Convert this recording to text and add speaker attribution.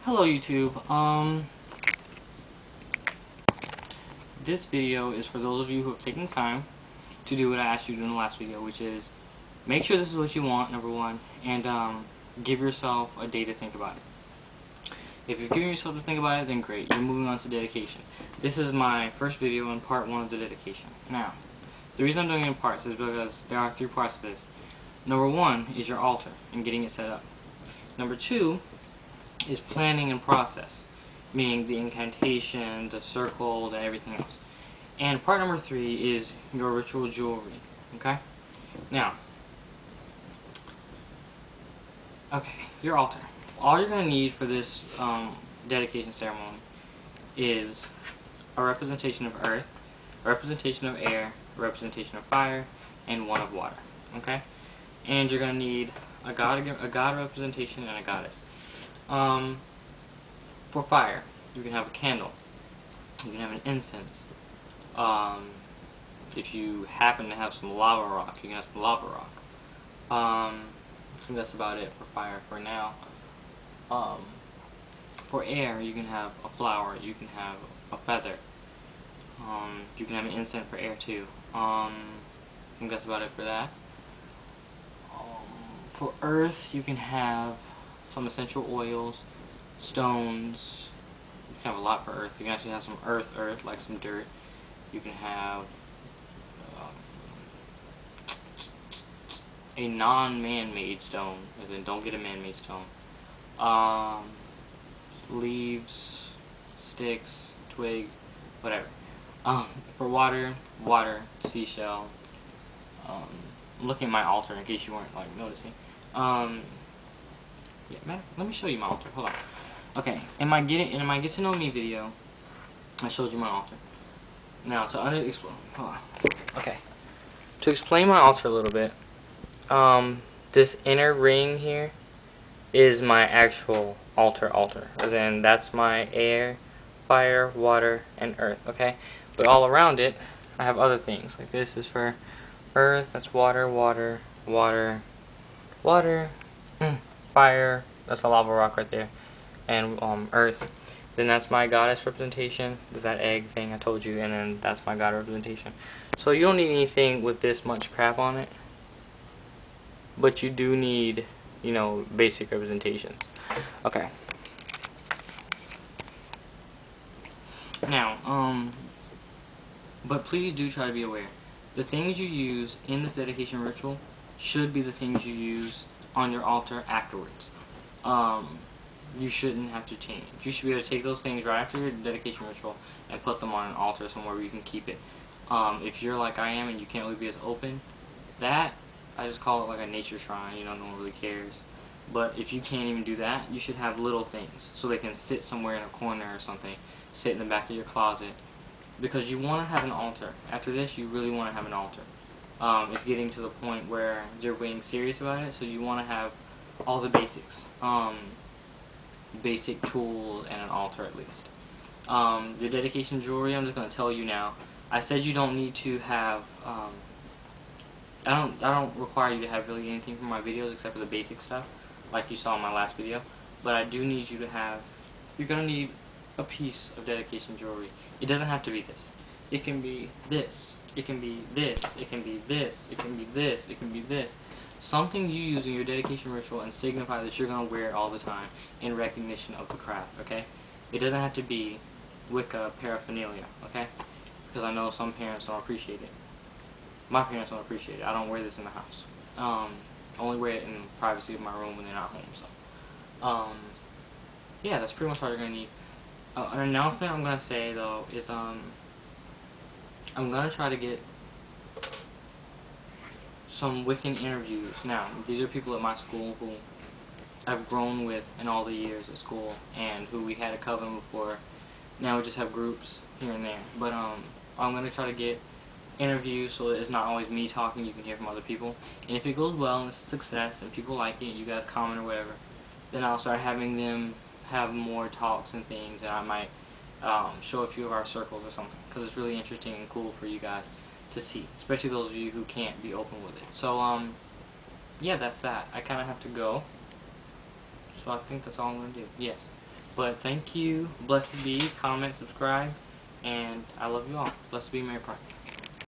Speaker 1: Hello YouTube. This video is for those of you who have taken time to do what I asked you to do in the last video, which is make sure this is what you want, number one, and give yourself a day to think about it. If you're giving yourself to think about it, then great. You're moving on to dedication. This is my first video in part one of the dedication. Now, the reason I'm doing it in parts is because there are 3 parts to this. Number one is your altar and getting it set up. Number two is planning and process, meaning the incantation, the circle, and everything else. And part number 3 is your ritual jewelry. Okay? Now, your altar. All you're going to need for this dedication ceremony is a representation of earth, a representation of air, a representation of fire, and one of water. Okay? And you're going to need a god representation and a goddess. For fire, you can have a candle. You can have an incense. If you happen to have some lava rock, you can have some lava rock. I think that's about it for fire for now. For air, you can have a flower. You can have a feather. You can have an incense for air too. I think that's about it for that. For earth, you can have some essential oils, stones. You can have a lot for earth. You can actually have some earth, like some dirt. You can have a non-man-made stone, as in don't get a man-made stone. Leaves, sticks, twig, whatever. For water, seashell. I'm looking at my altar in case you weren't like noticing. Yeah, man, let me show you my altar. Hold on. Okay, in my get to know me video, I showed you my altar. Now to explain. Hold on. Okay, to explain my altar a little bit. This inner ring here is my actual altar. As in, that's my air, fire, water, and earth. Okay, but all around it, I have other things. Like this is for earth. That's water, fire, that's a lava rock right there, and earth. Then that's my goddess representation. There's that egg thing I told you, and then that's my god representation. So you don't need anything with this much crap on it, but you do need, you know, basic representations. Okay. Now, but please do try to be aware. The things you use in this dedication ritual should be the things you use on your altar afterwards. You shouldn't have to change. You should be able to take those things right after your dedication ritual and put them on an altar somewhere where you can keep it. If you're like I am and you can't really be as open, that, I just call it like a nature shrine, you know, no one really cares. But if you can't even do that, you should have little things so they can sit somewhere in a corner or something, sit in the back of your closet, because you want to have an altar. After this, you really want to have an altar. It's getting to the point where you're being serious about it, so you want to have all the basics. Basic tools and an altar at least. Your dedication jewelry, I'm just going to tell you now. I said you don't need to have, I don't require you to have really anything from my videos except for the basic stuff, like you saw in my last video. But I do need you to have, you're going to need a piece of dedication jewelry. It doesn't have to be this. It can be this. It can be this. It can be this. It can be this. It can be this. Something you use in your dedication ritual and signify that you're going to wear it all the time in recognition of the craft, okay? It doesn't have to be Wicca paraphernalia, okay? Because I know some parents don't appreciate it. My parents don't appreciate it. I don't wear this in the house. I only wear it in the privacy of my room when they're not home, so. Yeah, that's pretty much all you're going to need. An announcement I'm going to say, though, is, I'm going to try to get some Wiccan interviews. Now, these are people at my school who I've grown with in all the years at school, and who we had a coven before. Now we just have groups here and there. But I'm going to try to get interviews so that it's not always me talking, you can hear from other people. And if it goes well and it's a success and people like it, you guys comment or whatever, then I'll start having them have more talks and things, and I might show a few of our circles or something, because it's really interesting and cool for you guys to see, especially those of you who can't be open with it. So, yeah, that's that. I kind of have to go, so I think that's all I'm going to do. Yes. But thank you. Blessed be. Comment, subscribe. And I love you all. Blessed be. Mary Park.